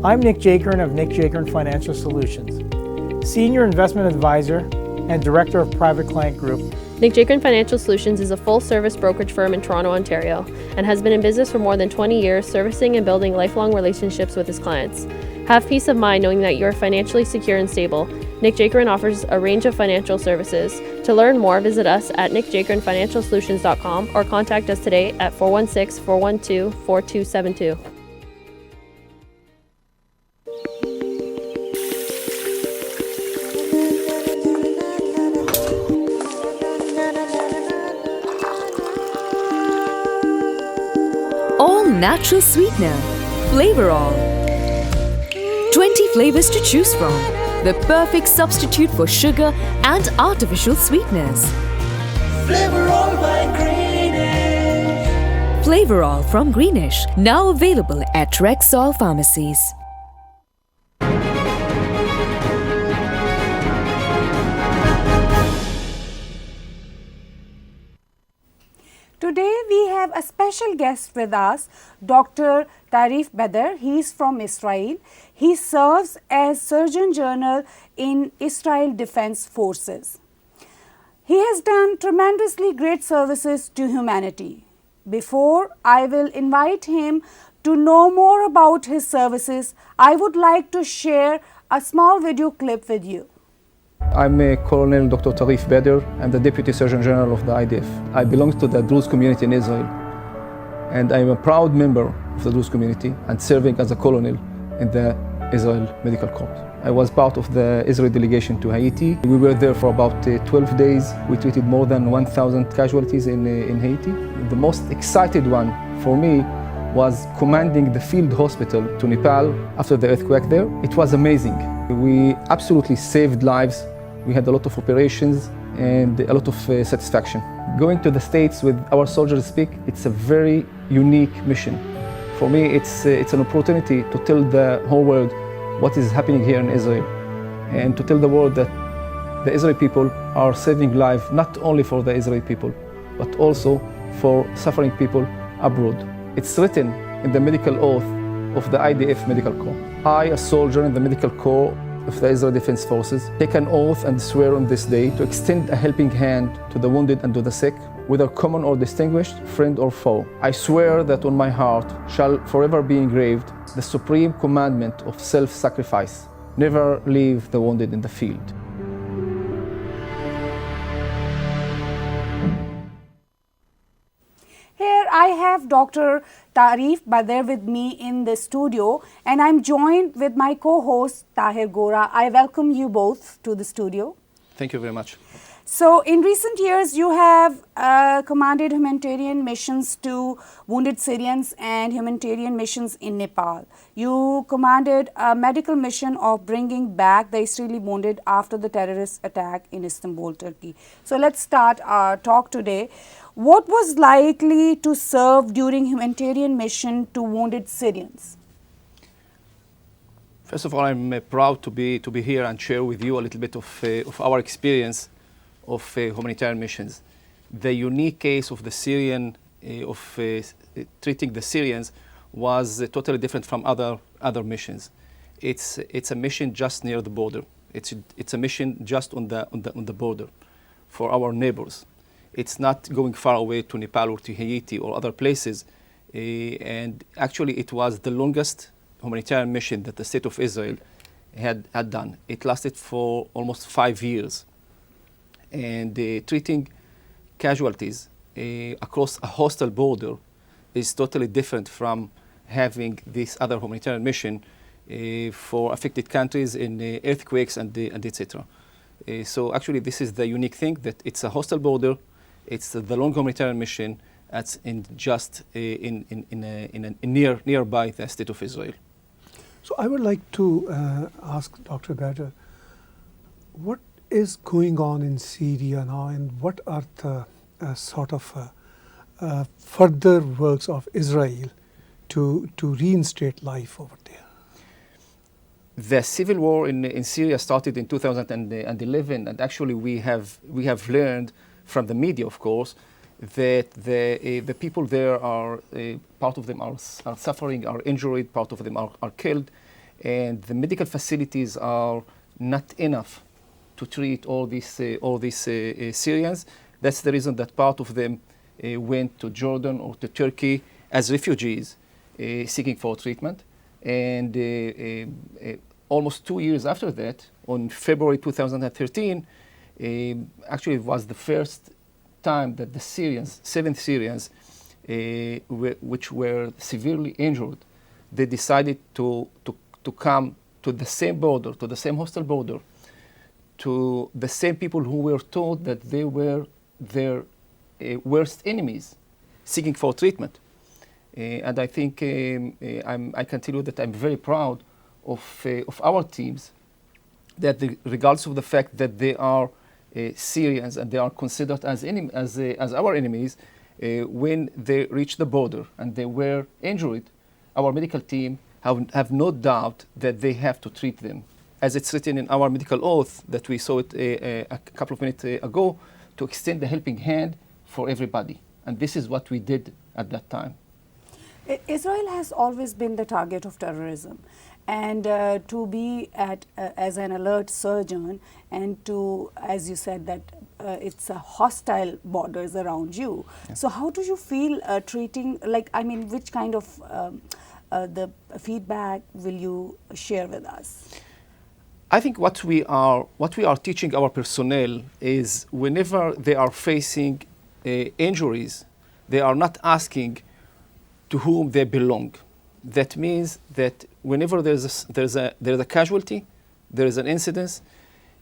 I'm Nick Jakern of Nick Jakern Financial Solutions, Senior Investment Advisor and Director of Private Client Group. Nick Jakern Financial Solutions is a full-service brokerage firm in Toronto, Ontario, and has been in business for more than 20 years, servicing and building lifelong relationships with his clients. Have peace of mind knowing that you are financially secure and stable. Nick Jakern offers a range of financial services. To learn more, visit us at nickjakernfinancialsolutions.com or contact us today at 416-412-4272. All natural sweetener, Flavor All. 20 flavors to choose from. The perfect substitute for sugar and artificial sweeteners. Flavor All by Greenish. Flavor All from Greenish, now available at Rexall pharmacies. Today we have a special guest with us, Dr. Tarif Bader. He is from Israel. He serves as Surgeon General in Israel Defense Forces. He has done tremendously great services to humanity. Before I will invite him to know more about his services, I would like to share a small video clip with you. I'm Colonel Dr. Tarif Bader. I'm the Deputy Surgeon General of the IDF. I belong to the Druze community in Israel, and I'm a proud member of the Druze community and serving as a colonel in the Israel Medical Corps. I was part of the Israel delegation to Haiti. We were there for about 12 days. We treated more than 1,000 casualties in Haiti. The most excited one for me was commanding the field hospital to Nepal after the earthquake there. It was amazing. We absolutely saved lives. We had a lot of operations and a lot of satisfaction. Going to the States with our soldiers speak, it's a very unique mission. For me, it's an opportunity to tell the whole world what is happening here in Israel and to tell the world that the Israeli people are saving lives not only for the Israeli people, but also for suffering people abroad. It's written in the medical oath of the IDF Medical Corps. I, a soldier in the Medical Corps of the Israel Defense Forces, take an oath and swear on this day to extend a helping hand to the wounded and to the sick, whether common or distinguished, friend or foe. I swear that on my heart shall forever be engraved the supreme commandment of self-sacrifice. Never leave the wounded in the field. Here I have Dr. Tarif Bader with me in the studio, and I'm joined with my co-host Tahir Gora. I welcome you both to the studio. Thank you very much. So in recent years you have commanded humanitarian missions to wounded Syrians and humanitarian missions in Nepal. You commanded a medical mission of bringing back the Israeli wounded after the terrorist attack in Istanbul, Turkey. So let's start our talk today. What was likely to serve during humanitarian mission to wounded Syrians? First of all, I'm proud to be here and share with you a little bit of our experience of humanitarian missions. The unique case of the Syrian, treating the Syrians was totally different from other missions. It's a mission just near the border. It's a mission just on the border for our neighbors. It's not going far away to Nepal or to Haiti or other places. And actually, it was the longest humanitarian mission that the State of Israel had done. It lasted for almost 5 years. And treating casualties across a hostile border is totally different from having this other humanitarian mission for affected countries in earthquakes and etc. So actually, this is the unique thing, that it's a hostile border. It's the long humanitarian mission that's nearby the State of Israel. So I would like to ask Dr. Bader, what is going on in Syria now, and what are the further works of Israel to reinstate life over there? The civil war in Syria started in 2011, and actually we have learned from the media, of course, that the people there are part of them are suffering, are injured, part of them are killed, and the medical facilities are not enough to treat all these Syrians. That's the reason that part of them went to Jordan or to Turkey as refugees seeking for treatment. And almost 2 years after that, on February 2013, actually it was the first time that the Syrians, 7 Syrians, which were severely injured, they decided to come to the same border, to the same hostile border, to the same people who were told that they were their worst enemies, seeking for treatment. And I think I can tell you that I'm very proud of our teams, that regardless of the fact that they are Syrians and they are considered as our enemies, when they reached the border and they were injured, our medical team have no doubt that they have to treat them. As it's written in our medical oath that we saw it a couple of minutes ago, to extend the helping hand for everybody. And this is what we did at that time. Israel has always been the target of terrorism, and to be as an alert surgeon, and to, as you said, that it's a hostile borders around you. Yeah. So how do you feel treating, which kind of the feedback will you share with us? I think what we are teaching our personnel is whenever they are facing injuries, they are not asking to whom they belong. That means that whenever there's a casualty, there is an incident,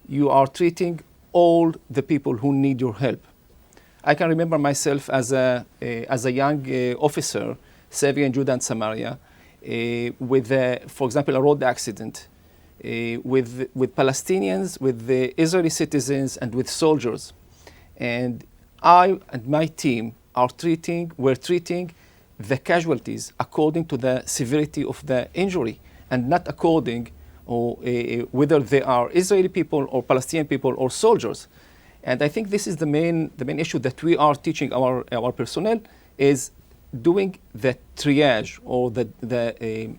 you are treating all the people who need your help. I can remember myself as a young officer serving in Judah and Samaria with, for example, a road accident with Palestinians, with the Israeli citizens, and with soldiers. And I and my team were treating the casualties according to the severity of the injury, and not according whether they are Israeli people or Palestinian people or soldiers. And I think this is the main issue that we are teaching our personnel, is doing the triage or the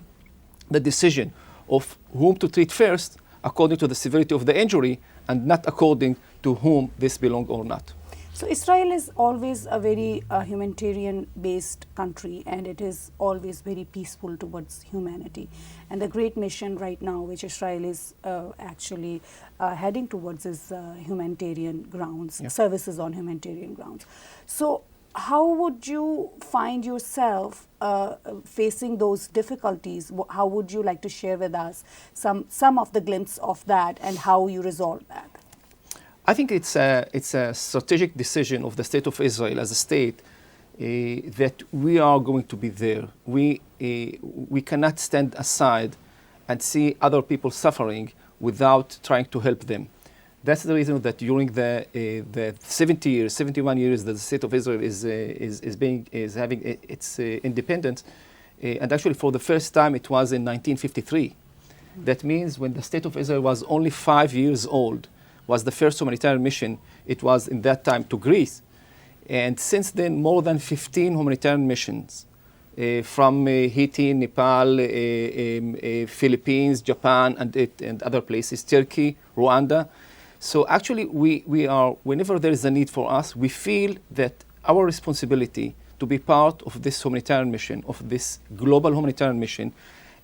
decision of whom to treat first according to the severity of the injury, and not according to whom this belongs or not. So Israel is always a very humanitarian-based country, and it is always very peaceful towards humanity. And the great mission right now, which Israel is actually heading towards, is humanitarian grounds, yeah. Services on humanitarian grounds. So how would you find yourself facing those difficulties? How would you like to share with us some of the glimpse of that and how you resolve that? I think it's a strategic decision of the State of Israel as a state that we are going to be there. We cannot stand aside and see other people suffering without trying to help them. That's the reason that during the 71 years that the State of Israel is having its independence, and actually for the first time it was in 1953. That means when the State of Israel was only 5 years old, was the first humanitarian mission. It was in that time to Greece. And since then, more than 15 humanitarian missions from Haiti, Nepal, Philippines, Japan, and other places, Turkey, Rwanda. So actually, we are, whenever there is a need for us, we feel that our responsibility to be part of this humanitarian mission, of this global humanitarian mission,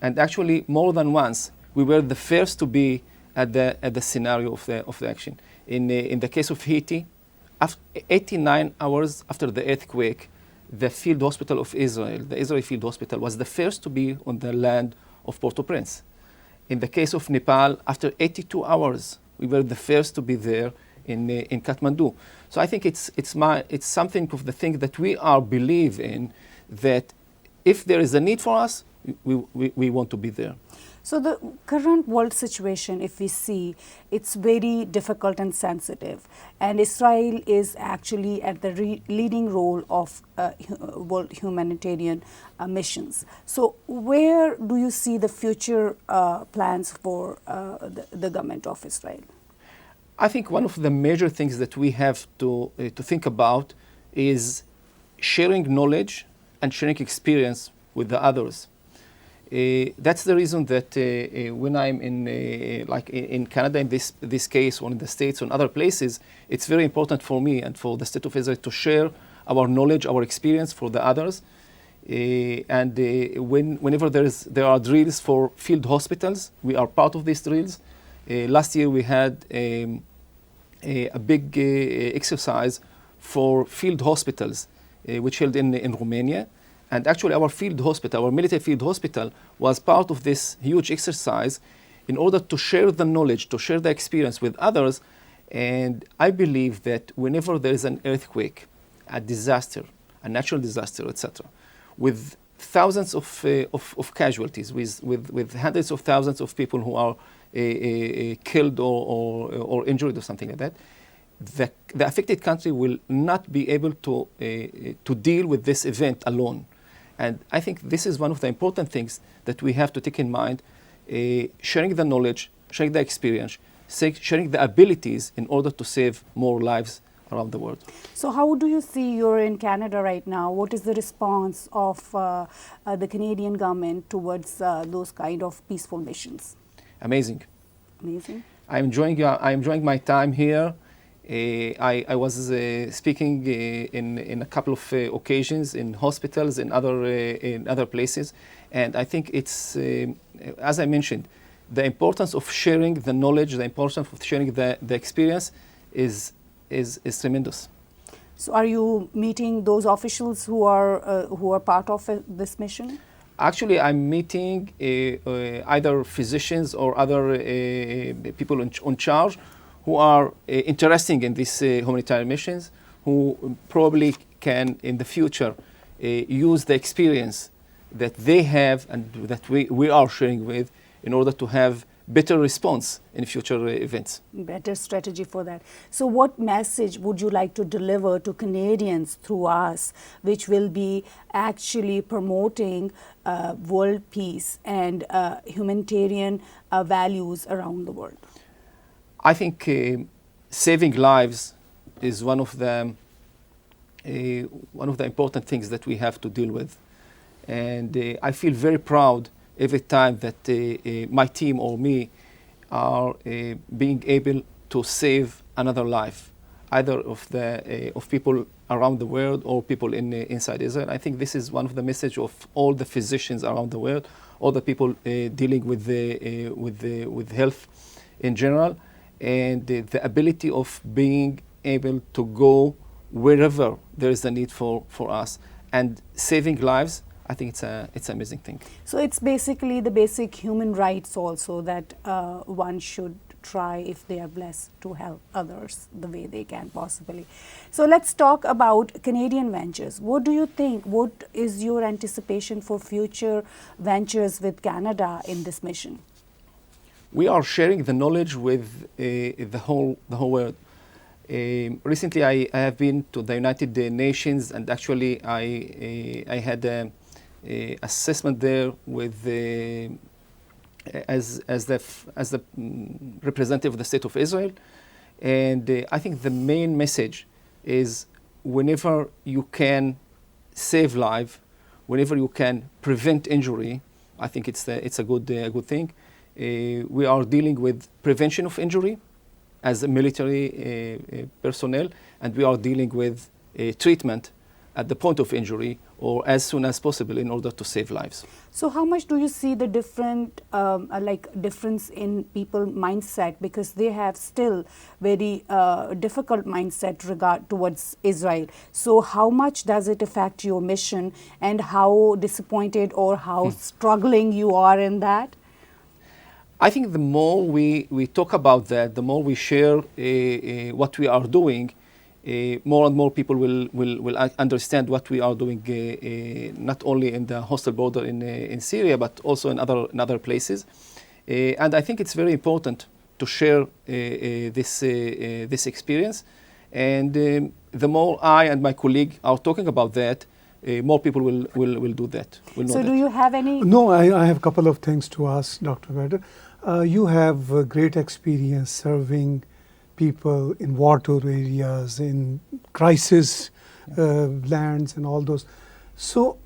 and actually more than once, we were the first to be at the scenario of the action. In the case of Haiti, 89 hours after the earthquake, the field hospital of Israel, the Israeli field hospital, was the first to be on the land of Port-au-Prince. In the case of Nepal, after 82 hours, we were the first to be there in Kathmandu. So I think it's something of the thing that we are believe in, that if there is a need for us, we want to be there. So the current world situation, if we see, it's very difficult and sensitive, and Israel is actually at the leading role of world humanitarian missions. So where do you see the future plans for the government of Israel? I think one of the major things that we have to think about is sharing knowledge and sharing experience with the others. That's the reason that when I'm in Canada in this case, or in the States or in other places, it's very important for me and for the State of Israel to share our knowledge, our experience for the others. Whenever there are drills for field hospitals, we are part of these drills. Last year we had a big exercise for field hospitals, which held in Romania. And actually our field hospital, our military field hospital, was part of this huge exercise in order to share the knowledge, to share the experience with others. And I believe that whenever there is an earthquake, a disaster, a natural disaster, etc., with thousands of casualties, with hundreds of thousands of people who are killed or injured or something like that, the affected country will not be able to deal with this event alone. And I think this is one of the important things that we have to take in mind, sharing the knowledge, sharing the experience, sharing the abilities in order to save more lives around the world. So how do you see, you're in Canada right now, what is the response of the Canadian government towards those kind of peaceful missions? Amazing. Amazing. I'm enjoying my time here. I was speaking in a couple of occasions in hospitals, in other places, and I think it's, as I mentioned, the importance of sharing the knowledge, the importance of sharing the experience is tremendous. So are you meeting those officials who are part of this mission? Actually, I'm meeting either physicians or other people on charge who are interested in these humanitarian missions, who probably can in the future use the experience that they have and that we are sharing with in order to have better response in future events. Better strategy for that. So what message would you like to deliver to Canadians through us, which will be actually promoting world peace and humanitarian values around the world? I think saving lives is one of the important things that we have to deal with, and I feel very proud every time that my team or me are being able to save another life, either of people around the world or people inside Israel. I think this is one of the message of all the physicians around the world, all the people dealing with health in general, and the ability of being able to go wherever there is a need for us and saving lives. I think it's an amazing thing. So it's basically the basic human rights also that one should try, if they are blessed, to help others the way they can possibly. So let's talk about Canadian ventures. What do you think? What is your anticipation for future ventures with Canada in this mission? We are sharing the knowledge with the whole world. Recently, I have been to the United Nations, and actually I had an assessment there with as the representative of the State of Israel, and I think the main message is whenever you can save life, whenever you can prevent injury, I think it's a good thing. We are dealing with prevention of injury as a military personnel, and we are dealing with treatment at the point of injury or as soon as possible in order to save lives. So how much do you see the difference in people mindset, because they have still very difficult mindset towards Israel? So how much does it affect your mission, and how disappointed or how struggling you are in that? I think the more we talk about that, the more we share what we are doing, more and more people will understand what we are doing, not only in the hostile border in Syria, but also in other places. And I think it's very important to share this experience. And the more I and my colleague are talking about that, more people will do that. So do you have any? No, I have a couple of things to ask Dr. Bader. You have great experience serving people in war-torn areas, in crisis lands and all those. So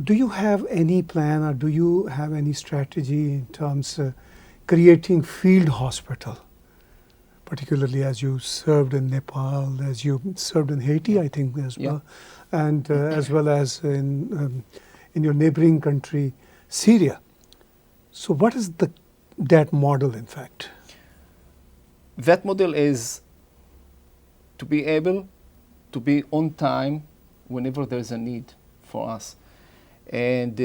do you have any plan or do you have any strategy in terms of creating field hospital, particularly as you served in Nepal, as you served in Haiti, I think as well, and as well as in your neighboring country, Syria. So what is that model, in fact? That model is to be able to be on time whenever there's a need for us. And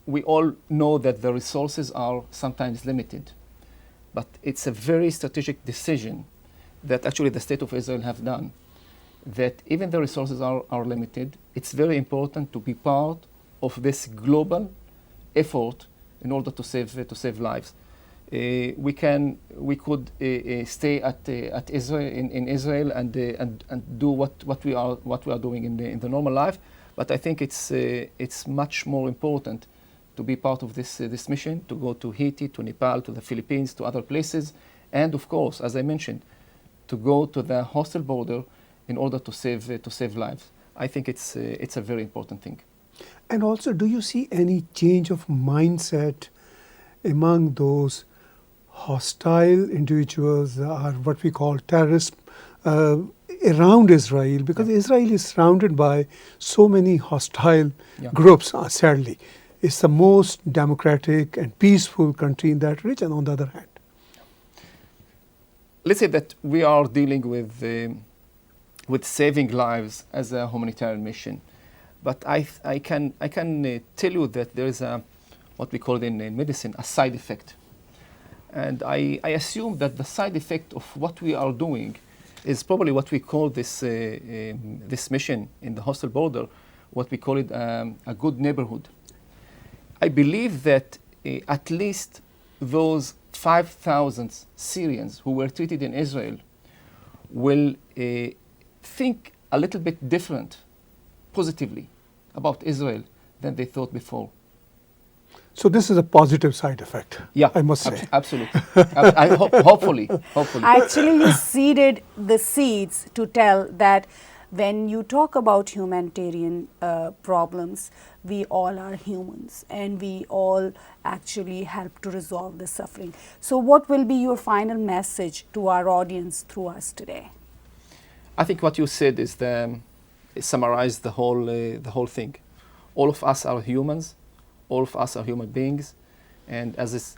we all know that the resources are sometimes limited, but it's a very strategic decision that actually the State of Israel have done, that even the resources are limited, it's very important to be part of this global effort in order to save lives. We could stay at Israel in Israel and do what we are doing in the normal life, but I think it's much more important to be part of this mission, to go to Haiti, to Nepal, to the Philippines, to other places, and of course, as I mentioned, to go to the hostile border in order to save lives. I think it's a very important thing. And also, do you see any change of mindset among those hostile individuals, or what we call terrorists, around Israel? Because Israel is surrounded by so many hostile groups, sadly. It's the most democratic and peaceful country in that region, on the other hand. Let's say that we are dealing with saving lives as a humanitarian mission. But I can tell you that there is what we call in medicine a side effect. And I assume that the side effect of what we are doing is probably what we call this mission in the hostile border, what we call it a good neighborhood. I believe that at least those 5,000 Syrians who were treated in Israel will think a little bit different, positively, about Israel than they thought before. So this is a positive side effect, I must say. Absolutely. Hopefully. Actually, you seeded the seeds to tell that when you talk about humanitarian problems, we all are humans and we all actually help to resolve the suffering. So what will be your final message to our audience through us today? I think what you said is summarized the whole thing. All of us are humans. All of us are human beings, and as it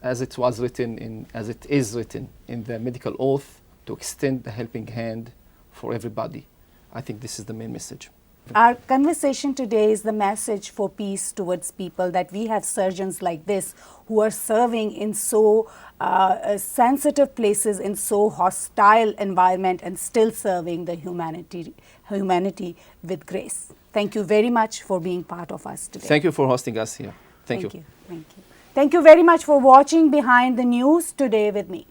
is written in the medical oath, to extend the helping hand for everybody. I think this is the main message. Our conversation today is the message for peace towards people, that we have surgeons like this who are serving in so sensitive places, in so hostile environment, and still serving the humanity with grace. Thank you very much for being part of us today. Thank you for hosting us here. Thank you. Thank you. Thank you very much for watching Behind the News today with me.